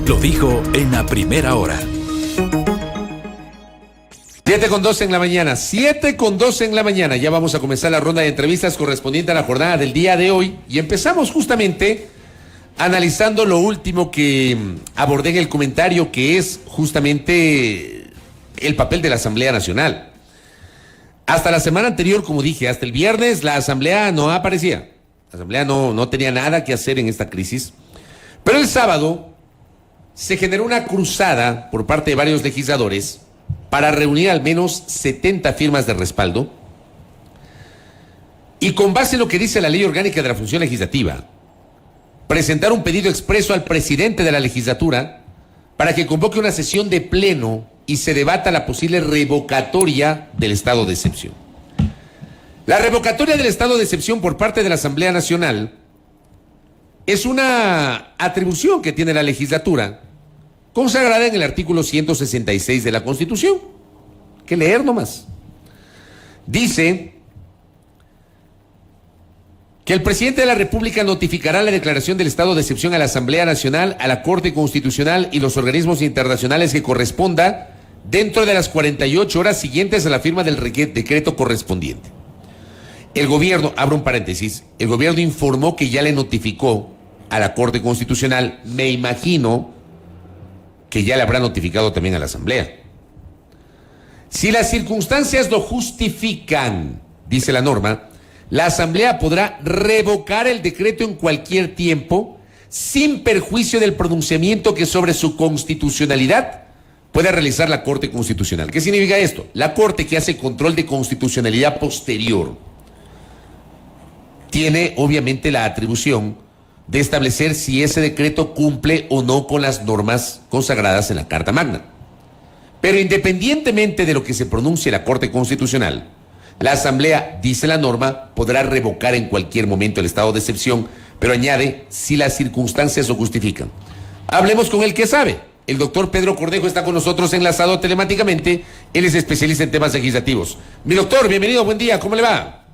Lo dijo en la primera hora. 7:02 en la mañana, 7:02 en la mañana. Ya vamos a comenzar la ronda de entrevistas correspondiente a la jornada del día de hoy. Y empezamos justamente analizando lo último que abordé en el comentario, que es justamente el papel de la Asamblea Nacional. Hasta la semana anterior, como dije, hasta el viernes, la Asamblea no aparecía. La Asamblea no tenía nada que hacer en esta crisis. Pero el sábado se generó una cruzada por parte de varios legisladores para reunir al menos 70 firmas de respaldo y, con base en lo que dice la Ley Orgánica de la Función Legislativa, presentar un pedido expreso al presidente de la legislatura para que convoque una sesión de pleno y se debata la posible revocatoria del estado de excepción. La revocatoria del estado de excepción por parte de la Asamblea Nacional es una atribución que tiene la legislatura, consagrada en el artículo 166 de la Constitución. Que leer nomás. Dice que el presidente de la República notificará la declaración del estado de excepción a la Asamblea Nacional, a la Corte Constitucional y los organismos internacionales que corresponda dentro de las 48 horas siguientes a la firma del decreto correspondiente. El gobierno, abro un paréntesis, el gobierno informó que ya le notificó a la Corte Constitucional, me imagino que ya le habrá notificado también a la Asamblea. Si las circunstancias lo justifican, dice la norma, la Asamblea podrá revocar el decreto en cualquier tiempo, sin perjuicio del pronunciamiento que sobre su constitucionalidad pueda realizar la Corte Constitucional. ¿Qué significa esto? La Corte, que hace control de constitucionalidad posterior, tiene obviamente la atribución de establecer si ese decreto cumple o no con las normas consagradas en la Carta Magna. Pero independientemente de lo que se pronuncie la Corte Constitucional, la Asamblea, dice la norma, podrá revocar en cualquier momento el estado de excepción, pero añade, si las circunstancias lo justifican. Hablemos con el que sabe. El doctor Pedro Cornejo está con nosotros enlazado telemáticamente. Él es especialista en temas legislativos. Mi doctor, bienvenido, buen día, ¿cómo le va?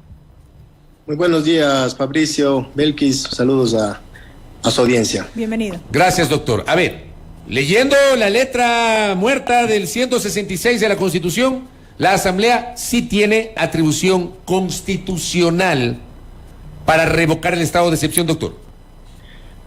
Muy buenos días, Fabricio, Belkis, saludos a su audiencia. Bienvenido. Gracias, doctor. A ver, leyendo la letra muerta del 166 de la Constitución, la Asamblea sí tiene atribución constitucional para revocar el estado de excepción, doctor.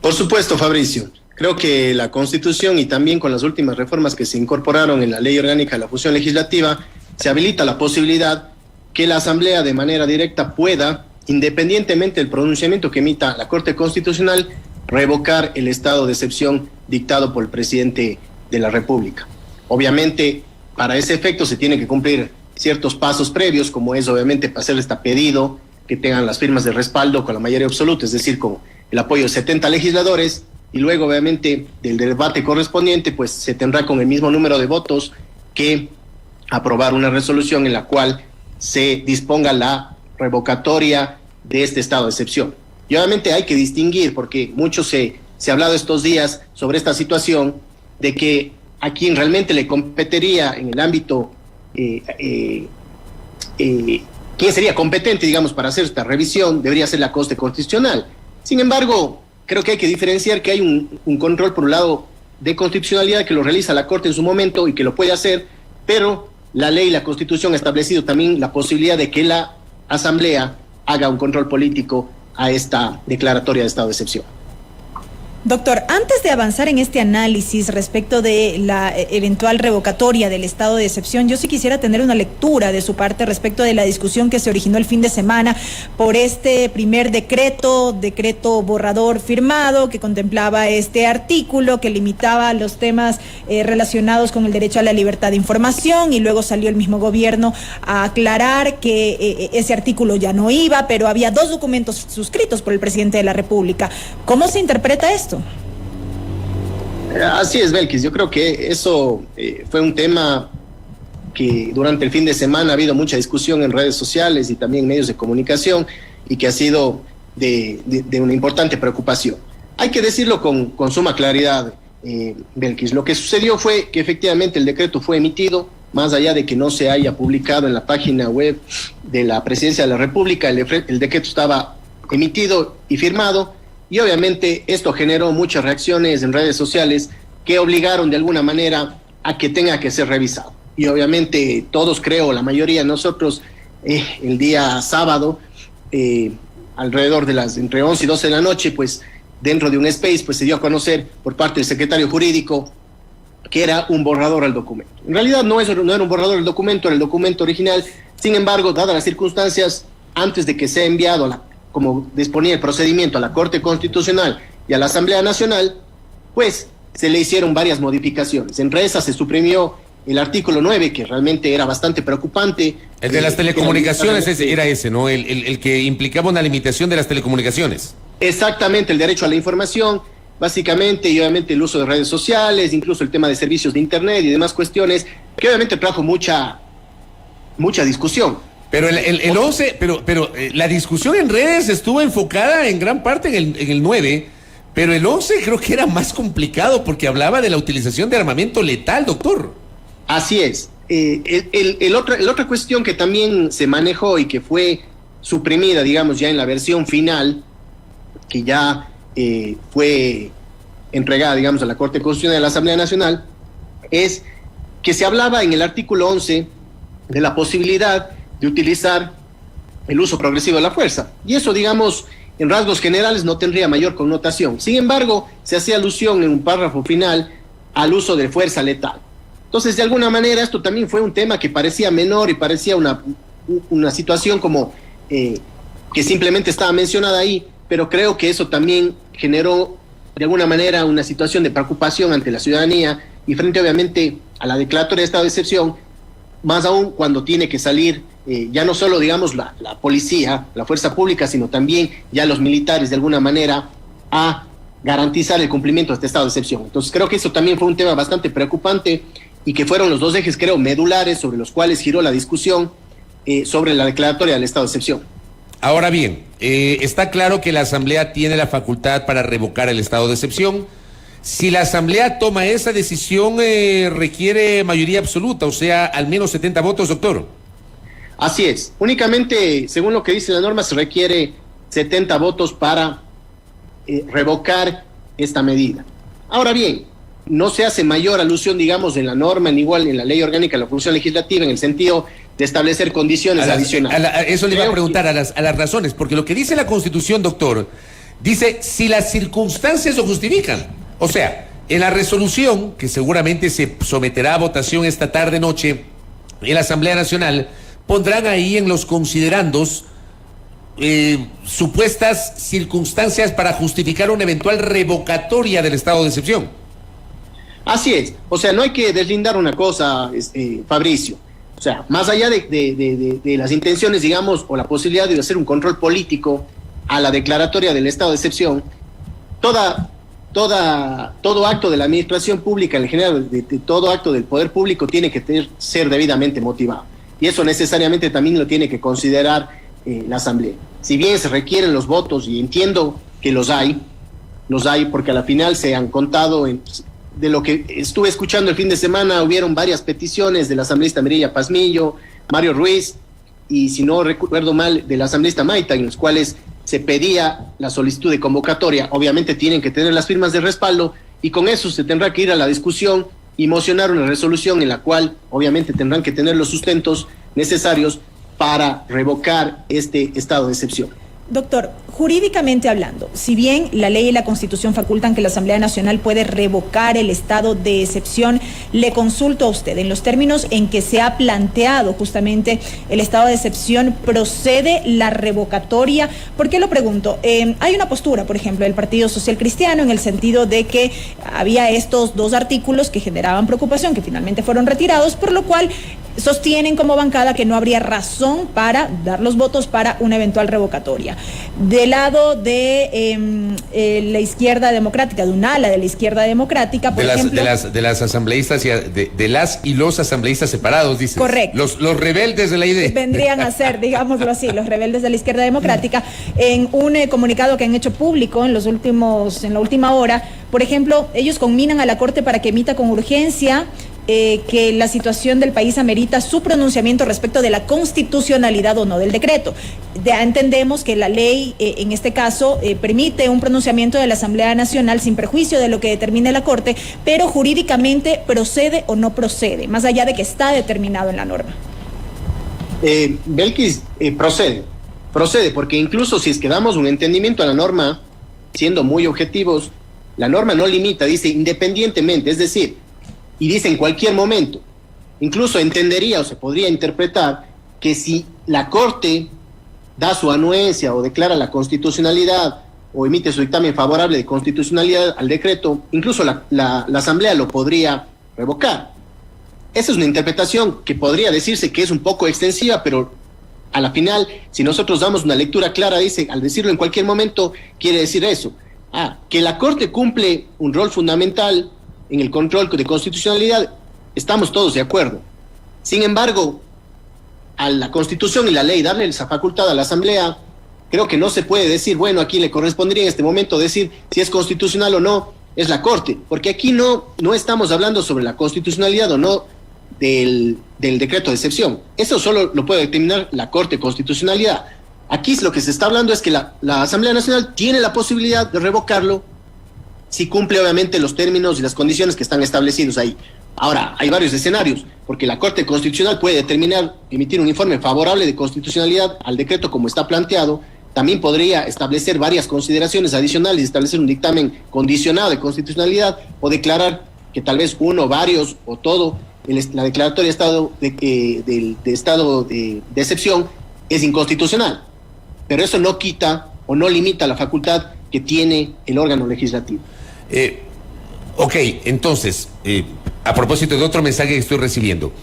Por supuesto, Fabricio. Creo que la Constitución y también con las últimas reformas que se incorporaron en la Ley Orgánica de la Función Legislativa, se habilita la posibilidad que la Asamblea de manera directa pueda, independientemente del pronunciamiento que emita la Corte Constitucional, revocar el estado de excepción dictado por el presidente de la República. Obviamente, para ese efecto se tienen que cumplir ciertos pasos previos, como es obviamente hacer este pedido, que tengan las firmas de respaldo con la mayoría absoluta, es decir, con el apoyo de 70 legisladores, y luego obviamente del debate correspondiente, pues se tendrá con el mismo número de votos que aprobar una resolución en la cual se disponga la revocatoria de este estado de excepción. Y obviamente hay que distinguir, porque mucho se ha hablado estos días sobre esta situación, de que a quien realmente le competiría en el ámbito, quién sería competente, digamos, para hacer esta revisión, debería ser la Corte Constitucional. Sin embargo, creo que hay que diferenciar que hay un control, por un lado, de constitucionalidad que lo realiza la Corte en su momento y que lo puede hacer, pero la ley y la Constitución ha establecido también la posibilidad de que la Asamblea haga un control político a esta declaratoria de estado de excepción. Doctor, antes de avanzar en este análisis respecto de la eventual revocatoria del estado de excepción, yo sí quisiera tener una lectura de su parte respecto de la discusión que se originó el fin de semana por este primer decreto borrador firmado que contemplaba este artículo que limitaba los temas relacionados con el derecho a la libertad de información, y luego salió el mismo gobierno a aclarar que ese artículo ya no iba, pero había 2 documentos suscritos por el presidente de la República. ¿Cómo se interpreta esto? Así es, Belkis. Yo creo que eso fue un tema que durante el fin de semana ha habido mucha discusión en redes sociales y también en medios de comunicación, y que ha sido de una importante preocupación. Hay que decirlo con suma claridad, Belkis. Lo que sucedió fue que efectivamente el decreto fue emitido, más allá de que no se haya publicado en la página web de la Presidencia de la República, el decreto estaba emitido y firmado. Y obviamente esto generó muchas reacciones en redes sociales que obligaron de alguna manera a que tenga que ser revisado. Y obviamente todos, creo, la mayoría de nosotros, el día sábado, alrededor de las entre 11 y 12 de la noche, pues dentro de un space, pues se dio a conocer por parte del secretario jurídico que era un borrador al documento. En realidad no era un borrador del documento, era el documento original. Sin embargo, dadas las circunstancias, antes de que sea enviado, como disponía el procedimiento, a la Corte Constitucional y a la Asamblea Nacional, pues se le hicieron varias modificaciones. Entre esas se suprimió el artículo 9, que realmente era bastante preocupante. El de las telecomunicaciones era ese, ¿no? El que implicaba una limitación de las telecomunicaciones. Exactamente, el derecho a la información, básicamente, y obviamente el uso de redes sociales, incluso el tema de servicios de Internet y demás cuestiones, que obviamente trajo mucha discusión. Pero el 11, pero la discusión en redes estuvo enfocada en gran parte en el 9, pero el 11 creo que era más complicado porque hablaba de la utilización de armamento letal, doctor. Así es. La otra cuestión que también se manejó y que fue suprimida, digamos, ya en la versión final, que ya fue entregada, digamos, a la Corte Constitucional de la Asamblea Nacional, es que se hablaba en el artículo 11 de la posibilidad de utilizar el uso progresivo de la fuerza. Y eso, digamos, en rasgos generales no tendría mayor connotación. Sin embargo, se hacía alusión en un párrafo final al uso de fuerza letal. Entonces, de alguna manera, esto también fue un tema que parecía menor y parecía una situación como que simplemente estaba mencionada ahí, pero creo que eso también generó, de alguna manera, una situación de preocupación ante la ciudadanía y frente, obviamente, a la declaratoria de estado de excepción, más aún cuando tiene que salir ya no solo, digamos, la policía, la fuerza pública, sino también ya los militares, de alguna manera, a garantizar el cumplimiento de este estado de excepción. Entonces, creo que eso también fue un tema bastante preocupante y que fueron los dos ejes, creo, medulares sobre los cuales giró la discusión sobre la declaratoria del estado de excepción. Ahora bien, está claro que la Asamblea tiene la facultad para revocar el estado de excepción. Si la Asamblea toma esa decisión, requiere mayoría absoluta, o sea, al menos 70 votos, doctor. Así es. Únicamente, según lo que dice la norma, se requiere 70 votos para revocar esta medida. Ahora bien, no se hace mayor alusión, digamos, en la norma, en igual en la ley orgánica de la función legislativa, en el sentido de establecer condiciones adicionales. Eso le iba a preguntar a las razones, porque lo que dice la Constitución, doctor, dice si las circunstancias lo justifican. O sea, en la resolución, que seguramente se someterá a votación esta tarde-noche en la Asamblea Nacional, pondrán ahí en los considerandos supuestas circunstancias para justificar una eventual revocatoria del estado de excepción. Así es. O sea, no hay que deslindar una cosa, Fabricio. O sea, más allá de las intenciones, digamos, o la posibilidad de hacer un control político a la declaratoria del estado de excepción, todo acto de la administración pública, en general, de todo acto del poder público, tiene que ser debidamente motivado. Y eso necesariamente también lo tiene que considerar la Asamblea. Si bien se requieren los votos, y entiendo que los hay, porque a la final se han contado, de lo que estuve escuchando el fin de semana, hubieron varias peticiones del asambleísta Mirella Pazmiño, Mario Ruiz, y si no recuerdo mal, del asambleísta Maita, en los cuales se pedía la solicitud de convocatoria. Obviamente tienen que tener las firmas de respaldo, y con eso se tendrá que ir a la discusión y mocionar una resolución en la cual obviamente tendrán que tener los sustentos necesarios para revocar este estado de excepción. Doctor, jurídicamente hablando, si bien la ley y la Constitución facultan que la Asamblea Nacional puede revocar el estado de excepción, le consulto a usted, en los términos en que se ha planteado justamente el estado de excepción, ¿procede la revocatoria? ¿Por qué lo pregunto? Hay una postura, por ejemplo, del Partido Social Cristiano en el sentido de que había estos dos artículos que generaban preocupación, que finalmente fueron retirados, por lo cual sostienen como bancada que no habría razón para dar los votos para una eventual revocatoria. Del lado de la izquierda democrática, de un ala de la izquierda democrática, por ejemplo... De las asambleístas y de las y los asambleístas separados, dices. Correcto. Los rebeldes de la idea. Vendrían a ser, digámoslo así, los rebeldes de la izquierda democrática, en un comunicado que han hecho público en la última hora. Por ejemplo, ellos conminan a la Corte para que emita con urgencia que la situación del país amerita su pronunciamiento respecto de la constitucionalidad o no del decreto. Ya entendemos que la ley, en este caso, permite un pronunciamiento de la Asamblea Nacional sin perjuicio de lo que determine la Corte, pero jurídicamente procede o no procede, más allá de que está determinado en la norma. Belkis, procede, porque incluso si es que damos un entendimiento a la norma, siendo muy objetivos, la norma no limita, dice independientemente, es decir, y dice en cualquier momento. Incluso entendería o se podría interpretar que si la Corte da su anuencia o declara la constitucionalidad o emite su dictamen favorable de constitucionalidad al decreto, incluso la Asamblea lo podría revocar. Esa es una interpretación que podría decirse que es un poco extensiva, pero a la final, si nosotros damos una lectura clara, dice, al decirlo en cualquier momento, quiere decir eso. Que la Corte cumple un rol fundamental en el control de constitucionalidad, estamos todos de acuerdo. Sin embargo, a la Constitución y la ley darle esa facultad a la Asamblea, creo que no se puede decir, bueno, aquí le correspondería en este momento decir si es constitucional o no, es la Corte, porque aquí no estamos hablando sobre la constitucionalidad o no del decreto de excepción. Eso solo lo puede determinar la Corte de Constitucionalidad. Aquí lo que se está hablando es que la Asamblea Nacional tiene la posibilidad de revocarlo si cumple obviamente los términos y las condiciones que están establecidos ahí. Ahora, hay varios escenarios, porque la Corte Constitucional puede emitir un informe favorable de constitucionalidad al decreto como está planteado. También podría establecer varias consideraciones adicionales y establecer un dictamen condicionado de constitucionalidad o declarar que tal vez uno, varios o todo, la declaratoria de estado de excepción es inconstitucional. Pero eso no quita o no limita la facultad que tiene el órgano legislativo. Ok, entonces, a propósito de otro mensaje que estoy recibiendo,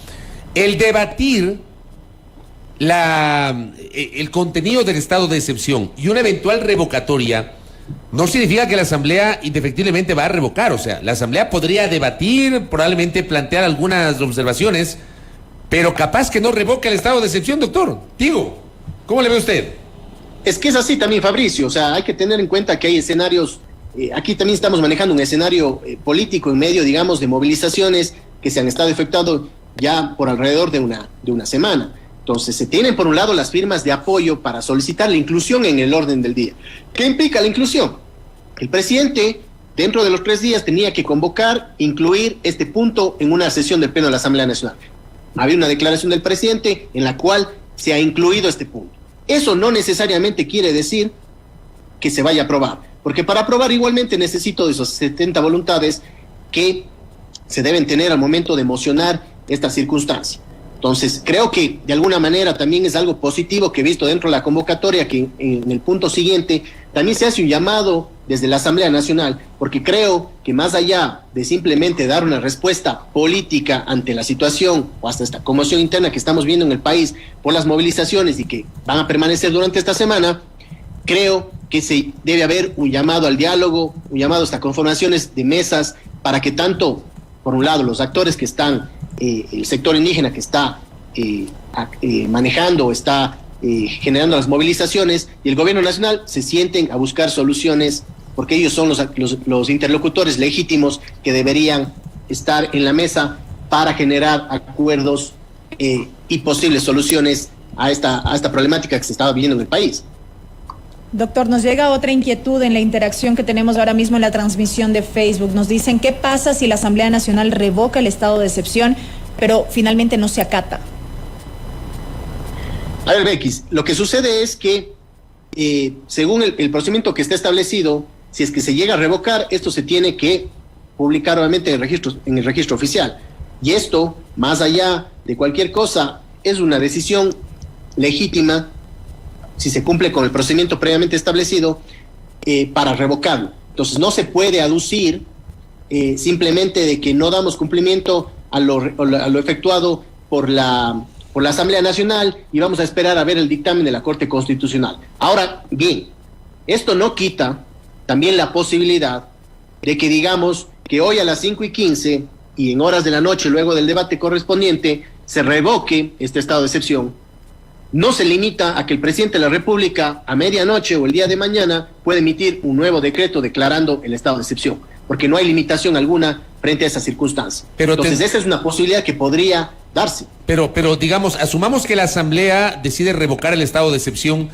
el debatir el contenido del estado de excepción y una eventual revocatoria no significa que la Asamblea indefectiblemente va a revocar. O sea, la Asamblea podría debatir, probablemente plantear algunas observaciones, pero capaz que no revoque el estado de excepción, doctor. Digo, ¿cómo le ve usted? Es que es así también, Fabricio. O sea, hay que tener en cuenta que hay escenarios. Aquí también estamos manejando un escenario político en medio, digamos, de movilizaciones que se han estado efectuando ya por alrededor de una semana. Entonces, se tienen por un lado las firmas de apoyo para solicitar la inclusión en el orden del día. ¿Qué implica la inclusión? El presidente, dentro de los 3 días, tenía que convocar, incluir este punto en una sesión del Pleno de la Asamblea Nacional. Había una declaración del presidente en la cual se ha incluido este punto. Eso no necesariamente quiere decir que se vaya a aprobar, porque para aprobar igualmente necesito de esos 70 voluntades que se deben tener al momento de mocionar esta circunstancia. Entonces, creo que de alguna manera también es algo positivo que he visto dentro de la convocatoria, que en el punto siguiente también se hace un llamado desde la Asamblea Nacional, porque creo que más allá de simplemente dar una respuesta política ante la situación o hasta esta conmoción interna que estamos viendo en el país por las movilizaciones y que van a permanecer durante esta semana, creo que se debe haber un llamado al diálogo, un llamado hasta conformaciones de mesas para que tanto, por un lado, los actores que están, el sector indígena que está manejando, está generando las movilizaciones, y el gobierno nacional se sienten a buscar soluciones, porque ellos son los interlocutores legítimos que deberían estar en la mesa para generar acuerdos y posibles soluciones a esta problemática que se estaba viviendo en el país. Doctor, nos llega otra inquietud en la interacción que tenemos ahora mismo en la transmisión de Facebook. Nos dicen, ¿qué pasa si la Asamblea Nacional revoca el estado de excepción, pero finalmente no se acata? A ver, Bequis, lo que sucede es que, según el procedimiento que está establecido, si es que se llega a revocar, esto se tiene que publicar obviamente en el registro oficial. Y esto, más allá de cualquier cosa, es una decisión legítima, si se cumple con el procedimiento previamente establecido, para revocarlo. Entonces no se puede aducir simplemente de que no damos cumplimiento a lo efectuado por la Asamblea Nacional y vamos a esperar a ver el dictamen de la Corte Constitucional. Ahora bien, esto no quita también la posibilidad de que digamos que hoy a las 5:15 y en horas de la noche, luego del debate correspondiente, se revoque este estado de excepción. No se limita a que el presidente de la República a medianoche o el día de mañana pueda emitir un nuevo decreto declarando el estado de excepción. porque no hay limitación alguna frente a esa circunstancia. Entonces, esa es una posibilidad que podría darse. Pero digamos, asumamos que la Asamblea decide revocar el estado de excepción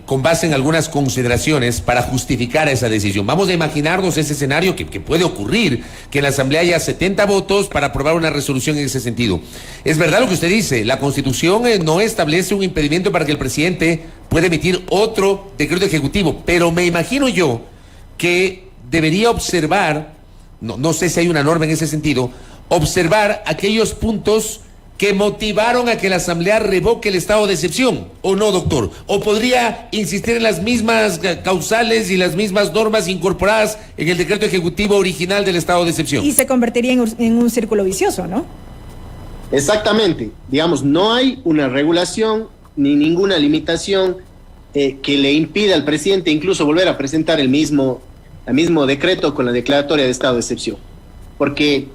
con base en algunas consideraciones para justificar esa decisión. Vamos a imaginarnos ese escenario que puede ocurrir, que en la Asamblea haya 70 votos para aprobar una resolución en ese sentido. Es verdad lo que usted dice, la Constitución no establece un impedimento para que el presidente pueda emitir otro decreto ejecutivo, pero me imagino yo que debería observar, no sé si hay una norma en ese sentido, observar aquellos puntos que motivaron a que la Asamblea revoque el estado de excepción, ¿o no, doctor? ¿O podría insistir en las mismas causales y las mismas normas incorporadas en el decreto ejecutivo original del estado de excepción? Y se convertiría en un círculo vicioso, ¿no? Exactamente. Digamos, no hay una regulación ni ninguna limitación que le impida al presidente incluso volver a presentar el mismo decreto con la declaratoria de estado de excepción. Porque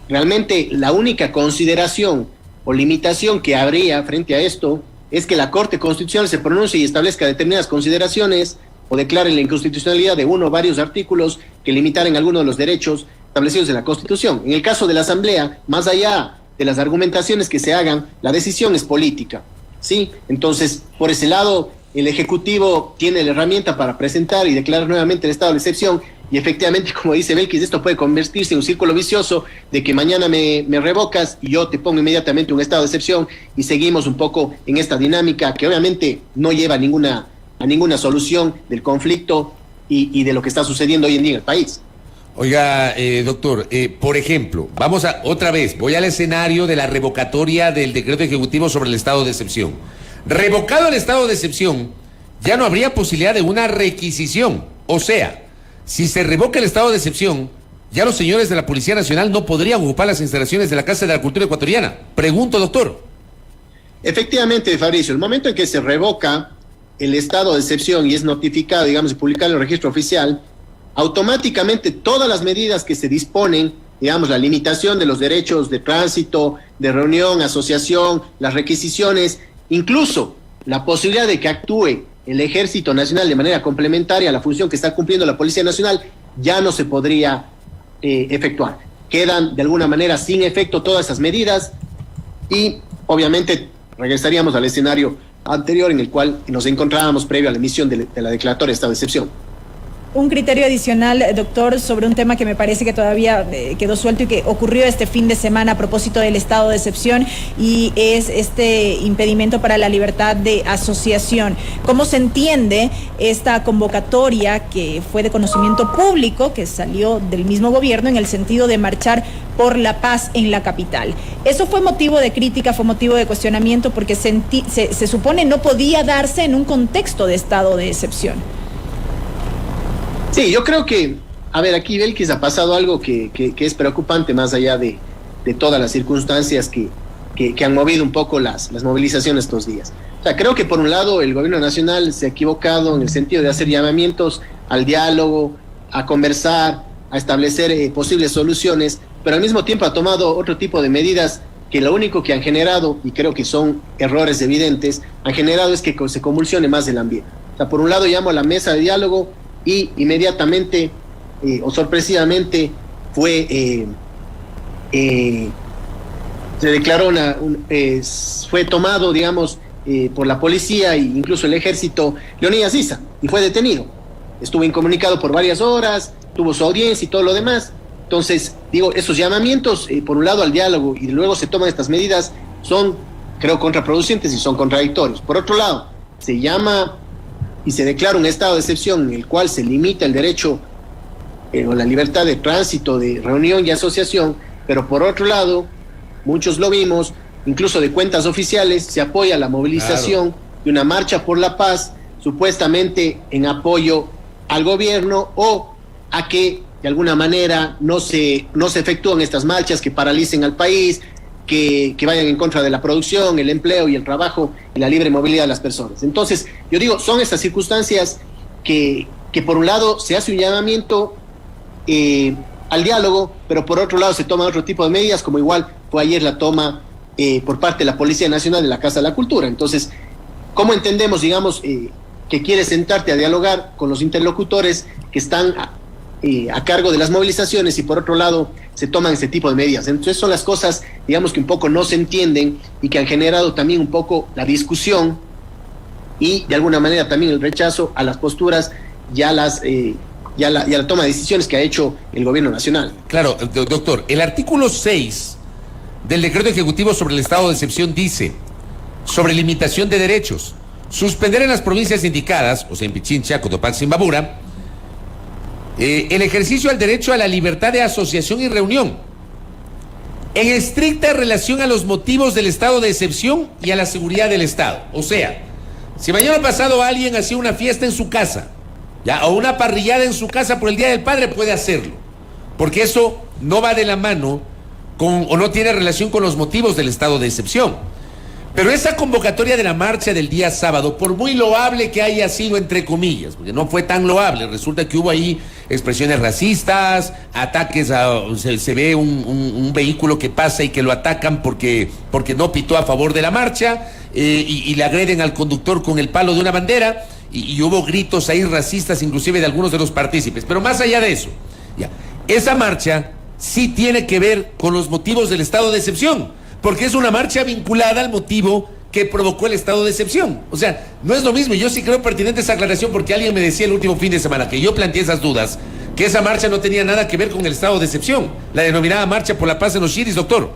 realmente la única consideración o limitación que habría frente a esto es que la Corte Constitucional se pronuncie y establezca determinadas consideraciones o declare la inconstitucionalidad de uno o varios artículos que limitaran algunos de los derechos establecidos en la Constitución. En el caso de la Asamblea, más allá de las argumentaciones que se hagan, la decisión es política, ¿sí? Entonces, por ese lado, el Ejecutivo tiene la herramienta para presentar y declarar nuevamente el estado de excepción. Y efectivamente, como dice Belkis, esto puede convertirse en un círculo vicioso de que mañana me revocas y yo te pongo inmediatamente un estado de excepción y seguimos un poco en esta dinámica que obviamente no lleva a ninguna solución del conflicto y de lo que está sucediendo hoy en día en el país. Oiga, doctor, por ejemplo, voy al escenario de la revocatoria del decreto ejecutivo sobre el estado de excepción. Revocado el estado de excepción, ya no habría posibilidad de una requisición, o sea, si se revoca el estado de excepción, ya los señores de la Policía Nacional no podrían ocupar las instalaciones de la Casa de la Cultura Ecuatoriana. Pregunto, doctor. Efectivamente, Fabricio, el momento en que se revoca el estado de excepción y es notificado, digamos, y publicado en el registro oficial, automáticamente todas las medidas que se disponen, digamos, la limitación de los derechos de tránsito, de reunión, asociación, las requisiciones, incluso la posibilidad de que actúe el Ejército Nacional de manera complementaria a la función que está cumpliendo la Policía Nacional, ya no se podría efectuar. Quedan de alguna manera sin efecto todas esas medidas y obviamente regresaríamos al escenario anterior en el cual nos encontrábamos previo a la emisión de la declaratoria de estado de excepción. Un criterio adicional, doctor, sobre un tema que me parece que todavía quedó suelto y que ocurrió este fin de semana a propósito del estado de excepción, y es este impedimento para la libertad de asociación. ¿Cómo se entiende esta convocatoria que fue de conocimiento público, que salió del mismo gobierno en el sentido de marchar por la paz en la capital? Eso fue motivo de crítica, fue motivo de cuestionamiento, porque se supone no podía darse en un contexto de estado de excepción. Sí, yo creo que, a ver, aquí Belkis ha pasado algo que es preocupante más allá de todas las circunstancias que han movido un poco las movilizaciones estos días. O sea, creo que por un lado el gobierno nacional se ha equivocado en el sentido de hacer llamamientos al diálogo, a conversar, a establecer posibles soluciones, pero al mismo tiempo ha tomado otro tipo de medidas que lo único que han generado, y creo que son errores evidentes, han generado es que se convulsione más el ambiente. O sea, por un lado llamo a la mesa de diálogo y inmediatamente o sorpresivamente se declaró fue tomado, digamos, por la policía e incluso el ejército Leonidas Issa y fue detenido. Estuvo incomunicado por varias horas, tuvo su audiencia y todo lo demás. Entonces, digo, esos llamamientos, por un lado al diálogo y luego se toman estas medidas, son, creo, contraproducentes y son contradictorios. Por otro lado, se llama y se declara un estado de excepción en el cual se limita el derecho o la libertad de tránsito, de reunión y asociación, pero por otro lado, muchos lo vimos, incluso de cuentas oficiales, se apoya la movilización de una marcha por la paz, supuestamente en apoyo al gobierno o a que de alguna manera no se efectúen estas marchas que paralicen al país, que vayan en contra de la producción, el empleo y el trabajo y la libre movilidad de las personas. Entonces, yo digo, son estas circunstancias que por un lado se hace un llamamiento al diálogo, pero por otro lado se toman otro tipo de medidas, como igual fue ayer la toma por parte de la Policía Nacional de la Casa de la Cultura. Entonces, ¿cómo entendemos, digamos, que quieres sentarte a dialogar con los interlocutores que están a cargo de las movilizaciones y por otro lado se toman este tipo de medidas. Entonces son las cosas, digamos, que un poco no se entienden y que han generado también un poco la discusión y de alguna manera también el rechazo a las posturas y a la toma de decisiones que ha hecho el gobierno nacional. Claro, doctor, el artículo 6 del decreto ejecutivo sobre el estado de excepción dice, sobre limitación de derechos, suspender en las provincias indicadas, o sea, en Pichincha, Cotopaxi, Zimbabura, el ejercicio al derecho a la libertad de asociación y reunión, en estricta relación a los motivos del estado de excepción y a la seguridad del Estado. O sea, si mañana pasado alguien hacía una fiesta en su casa, ya, o una parrillada en su casa por el Día del Padre, puede hacerlo, porque eso no va de la mano con, o no tiene relación con los motivos del estado de excepción. Pero esa convocatoria de la marcha del día sábado, por muy loable que haya sido, entre comillas, porque no fue tan loable, resulta que hubo ahí expresiones racistas, ataques se ve un vehículo que pasa y que lo atacan porque no pitó a favor de la marcha, y le agreden al conductor con el palo de una bandera, y hubo gritos ahí racistas, inclusive de algunos de los partícipes. Pero más allá de eso, ya, esa marcha sí tiene que ver con los motivos del estado de excepción, porque es una marcha vinculada al motivo que provocó el estado de excepción. O sea, no es lo mismo. Yo sí creo pertinente esa aclaración, porque alguien me decía el último fin de semana que yo planteé esas dudas, que esa marcha no tenía nada que ver con el estado de excepción, la denominada Marcha por la Paz en los Chiris, doctor.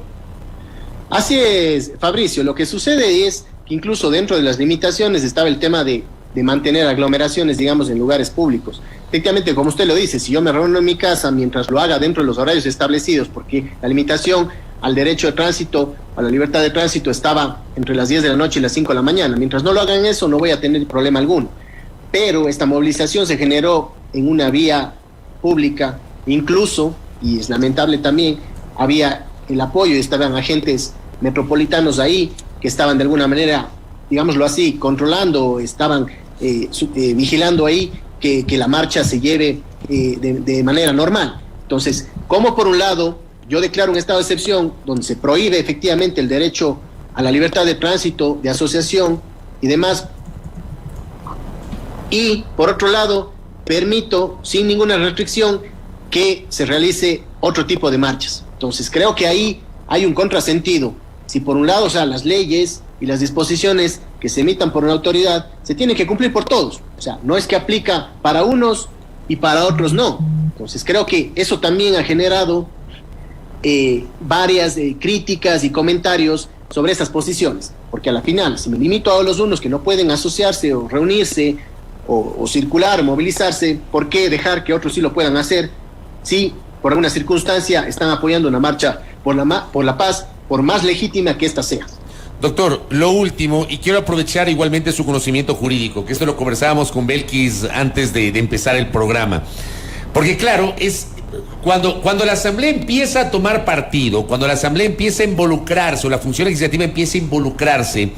Así es, Fabricio. Lo que sucede es que incluso dentro de las limitaciones estaba el tema de mantener aglomeraciones, digamos, en lugares públicos. Efectivamente, como usted lo dice, si yo me reúno en mi casa, mientras lo haga dentro de los horarios establecidos, porque la limitación al derecho de tránsito, a la libertad de tránsito, estaba entre las 10 de la noche y las 5 de la mañana. Mientras no lo hagan eso, no voy a tener problema alguno. Pero esta movilización se generó en una vía pública, incluso, y es lamentable también, había el apoyo, estaban agentes metropolitanos ahí, que estaban de alguna manera, digámoslo así, controlando, estaban vigilando ahí que la marcha se lleve de manera normal. Entonces, como por un lado yo declaro un estado de excepción donde se prohíbe efectivamente el derecho a la libertad de tránsito, de asociación y demás, y por otro lado permito sin ninguna restricción que se realice otro tipo de marchas. Entonces creo que ahí hay un contrasentido. Si por un lado, o sea, las leyes y las disposiciones que se emitan por una autoridad se tienen que cumplir por todos, o sea, no es que aplica para unos y para otros no. Entonces creo que eso también ha generado varias críticas y comentarios sobre esas posiciones, porque a la final, si me limito a los unos que no pueden asociarse o reunirse o circular o movilizarse, ¿por qué dejar que otros sí lo puedan hacer si por alguna circunstancia están apoyando una marcha por la paz, por más legítima que ésta sea? Doctor, lo último, y quiero aprovechar igualmente su conocimiento jurídico, que esto lo conversábamos con Belkis antes de empezar el programa, porque claro, es cuando la Asamblea empieza a tomar partido, cuando la Asamblea empieza a involucrarse, o la función legislativa empieza a involucrarse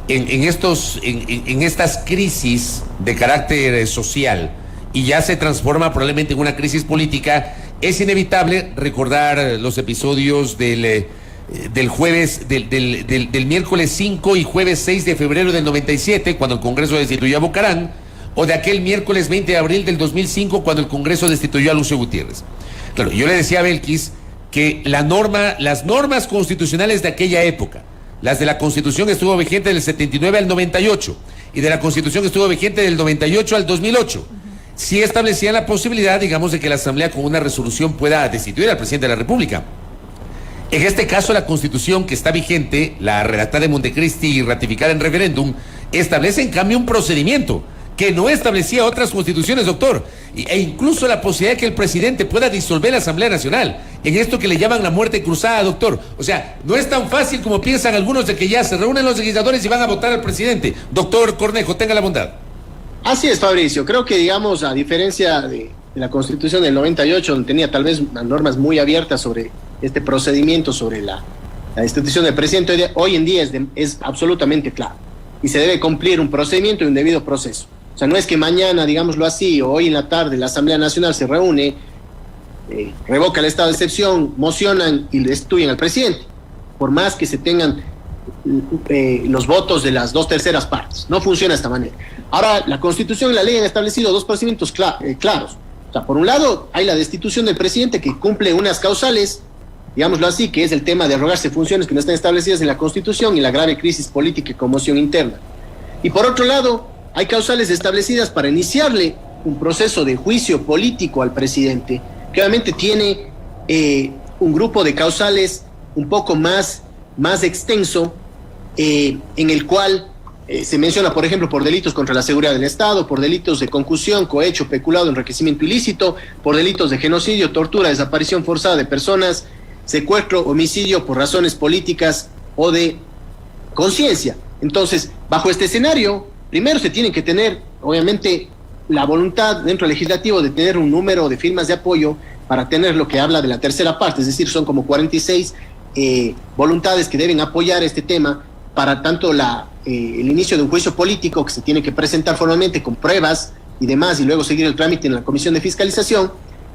en estas crisis de carácter social, y ya se transforma probablemente en una crisis política, es inevitable recordar los episodios del miércoles 5 y jueves 6 de febrero del 97, cuando el Congreso destituyó a Bucarán, o de aquel miércoles 20 de abril del 2005, cuando el Congreso destituyó a Lucio Gutiérrez. Claro, yo le decía a Belkis que las normas constitucionales de aquella época, las de la Constitución que estuvo vigente del 79 al 98, y de la Constitución que estuvo vigente del 98 al 2008, sí establecían la posibilidad, digamos, de que la Asamblea con una resolución pueda destituir al presidente de la República. En este caso, la Constitución que está vigente, la redactada de Montecristi y ratificada en referéndum, establece en cambio un procedimiento que no establecía otras constituciones, doctor, e incluso la posibilidad de que el presidente pueda disolver la Asamblea Nacional, en esto que le llaman la muerte cruzada, doctor. O sea, no es tan fácil como piensan algunos de que ya se reúnen los legisladores y van a votar al presidente. Doctor Cornejo, tenga la bondad. Así es, Fabricio. Creo que, digamos, a diferencia de la Constitución del 98, donde tenía tal vez unas normas muy abiertas sobre este procedimiento, sobre la destitución del presidente, hoy en día es absolutamente claro. Y se debe cumplir un procedimiento y un debido proceso. O sea, no es que mañana, digámoslo así, o hoy en la tarde la Asamblea Nacional se reúne, revoca el estado de excepción, mocionan y destituyen al presidente, por más que se tengan los votos de las 2/3 partes. No funciona de esta manera. Ahora, la Constitución y la ley han establecido dos procedimientos claros. O sea, por un lado, hay la destitución del presidente que cumple unas causales, digámoslo así, que es el tema de arrogarse funciones que no están establecidas en la Constitución y la grave crisis política y conmoción interna. Y por otro lado, hay causales establecidas para iniciarle un proceso de juicio político al presidente, que obviamente tiene un grupo de causales un poco más extenso, en el cual se menciona, por ejemplo, por delitos contra la seguridad del Estado, por delitos de concusión, cohecho, peculado, enriquecimiento ilícito, por delitos de genocidio, tortura, desaparición forzada de personas, secuestro, homicidio por razones políticas o de conciencia. Entonces, bajo este escenario, primero se tiene que tener, obviamente, la voluntad dentro del legislativo de tener un número de firmas de apoyo para tener lo que habla de la tercera parte, es decir, son como 46 voluntades que deben apoyar este tema para tanto el inicio de un juicio político que se tiene que presentar formalmente con pruebas y demás, y luego seguir el trámite en la Comisión de Fiscalización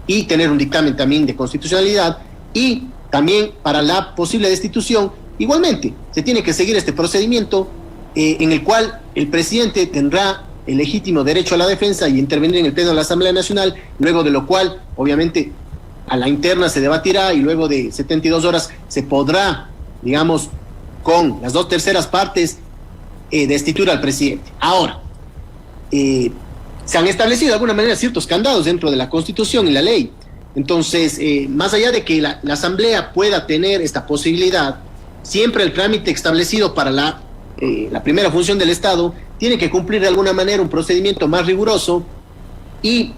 y tener un dictamen también de constitucionalidad, y también para la posible destitución, igualmente, se tiene que seguir este procedimiento en el cual el presidente tendrá el legítimo derecho a la defensa y intervenir en el Pleno de la Asamblea Nacional, luego de lo cual, obviamente, a la interna se debatirá y luego de 72 horas se podrá, digamos, con las 2/3 partes, destituir al presidente. Ahora, se han establecido de alguna manera ciertos candados dentro de la Constitución y la ley. Entonces, más allá de que la Asamblea pueda tener esta posibilidad, siempre el trámite establecido para la primera función del Estado tiene que cumplir de alguna manera un procedimiento más riguroso, y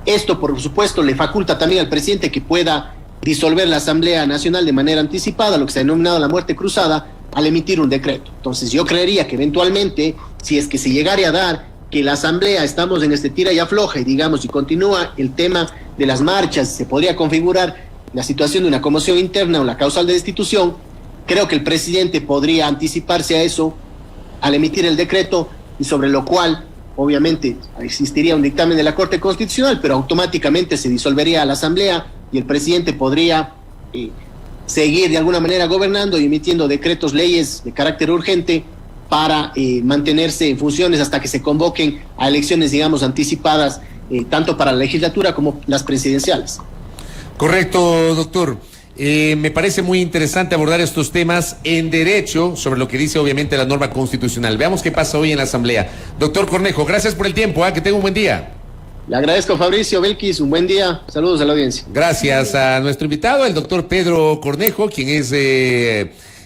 esto, por supuesto, le faculta también al presidente que pueda disolver la Asamblea Nacional de manera anticipada, lo que se ha denominado la muerte cruzada, al emitir un decreto. Entonces, yo creería que eventualmente, si es que se llegara a dar que la Asamblea, estamos en este tira y afloja, y digamos, y continúa el tema de las marchas, se podría configurar la situación de una conmoción interna o la causal de destitución, creo que el presidente podría anticiparse a eso al emitir el decreto, y sobre lo cual, obviamente, existiría un dictamen de la Corte Constitucional, pero automáticamente se disolvería la Asamblea y el presidente podría seguir de alguna manera gobernando y emitiendo decretos, leyes de carácter urgente para mantenerse en funciones hasta que se convoquen a elecciones, digamos, anticipadas, tanto para la legislatura como las presidenciales. Correcto, doctor. Me parece muy interesante abordar estos temas en derecho, sobre lo que dice obviamente la norma constitucional. Veamos qué pasa hoy en la Asamblea. Doctor Cornejo, gracias por el tiempo, que tenga un buen día. Le agradezco, Fabricio, Belkis, un buen día. Saludos a la audiencia. Gracias a nuestro invitado, el doctor Pedro Cornejo, quien es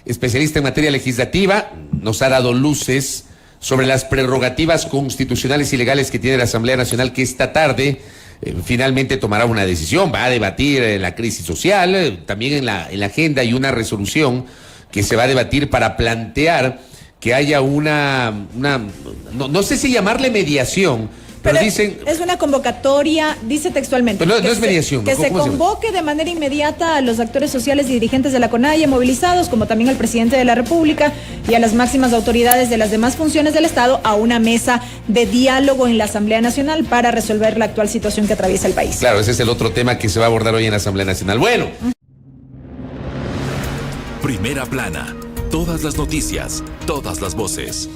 especialista en materia legislativa. Nos ha dado luces sobre las prerrogativas constitucionales y legales que tiene la Asamblea Nacional, que esta tarde finalmente tomará una decisión, va a debatir la crisis social, también en la agenda hay una resolución que se va a debatir para plantear que haya no sé si llamarle mediación, pero dicen... Es una convocatoria, dice textualmente. Pero no es mediación. Que se convoque de manera inmediata a los actores sociales y dirigentes de la CONAIE movilizados, como también al presidente de la República y a las máximas autoridades de las demás funciones del Estado, a una mesa de diálogo en la Asamblea Nacional para resolver la actual situación que atraviesa el país. Claro, ese es el otro tema que se va a abordar hoy en la Asamblea Nacional. Bueno. Primera plana. Todas las noticias, todas las voces.